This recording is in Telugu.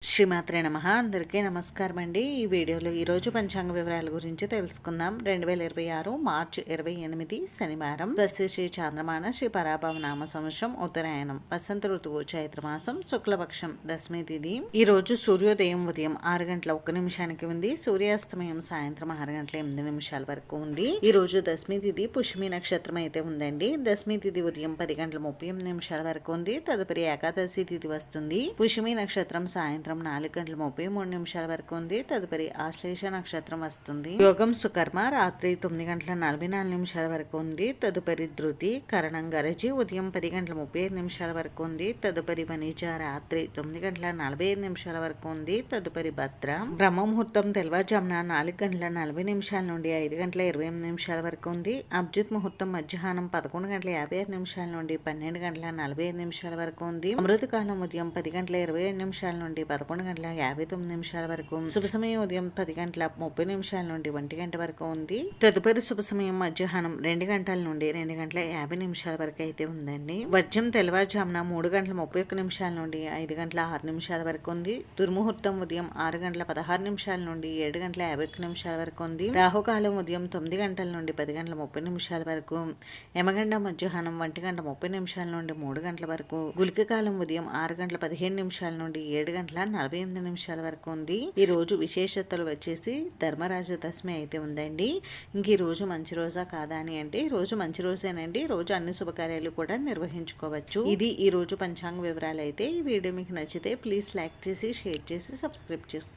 శ్రీమాత్రే నమః. అందరికీ నమస్కారం అండి. ఈ వీడియోలో ఈరోజు పంచాంగ వివరాల గురించి తెలుసుకుందాం. 2026 మార్చి 28 శనివారం, శ్రీ చాంద్రమాన శ్రీ పరాభవ నామ సంవత్సరం, ఉత్తరాయణం, వసంత ఋతువు, చైత్రమాసం, శుక్లపక్షం, దశమి తిథి. ఈ రోజు సూర్యోదయం ఉదయం 6:01 ఉంది. సూర్యాస్తమయం సాయంత్రం 6:08 వరకు ఉంది. ఈ రోజు దశమి తిథి పుష్యమి నక్షత్రం అయితే ఉందండి. దశమి తిథి ఉదయం 10:38 వరకు ఉంది. తదుపరి ఏకాదశి తిథి వస్తుంది. పుష్యమి నక్షత్రం సాయంత్రం 4:33 వరకు ఉంది. తదుపరి ఆశ్లేష నక్షత్రం వస్తుంది. యోగం సుకర్మ రాత్రి 9:44 వరకు ఉంది. తదుపరి ధృతి కరణం గరజి ఉదయం 10:35 వరకు ఉంది. తదుపరి వనిజ రాత్రి 9:45 వరకు ఉంది. తదుపరి భద్ర బ్రహ్మ ముహూర్తం తెల్లవారుజామున 4:40 నుండి 5:28 వరకు ఉంది. అభిజిత్ ముహూర్తం మధ్యాహ్నం 11:56 నుండి 12:45 వరకు ఉంది. అమృతకాలం ఉదయం 10:27 నుండి 11:59 వరకు. శుభ సమయం ఉదయం 10:30 నుండి 1 గంట వరకు ఉంది. తదుపరి శుభ సమయం మధ్యాహ్నం 2 గంటల నుండి 2:50 వరకు అయితే ఉందండి. వర్జం తెల్లవారుజామున 3:31 నుండి 5:06 వరకు ఉంది. దుర్ముహూర్తం ఉదయం 6:16 నుండి 7:51 వరకు ఉంది. రాహుకాలం ఉదయం 9 గంటల నుండి 10:30 వరకు. యమగండ మధ్యాహ్నం 1:30 నుండి 3 గంటల వరకు. గుళిక కాలం ఉదయం 6:15 నుండి 7:48 వరకు ఉంది. ఈ రోజు విశేషతలు వచ్చేసి ధర్మరాజ దశమి అయితే ఉందండి. ఇంక ఈ రోజు మంచి రోజా కాదా అని అంటే ఈ రోజు మంచి రోజేనండి. రోజు అన్ని శుభకార్యాలు కూడా నిర్వహించుకోవచ్చు. ఇది ఈ రోజు పంచాంగ వివరాలు అయితే. ఈ వీడియో మీకు నచ్చితే ప్లీజ్ లైక్ చేసి, షేర్ చేసి, సబ్స్క్రైబ్ చేసుకోండి.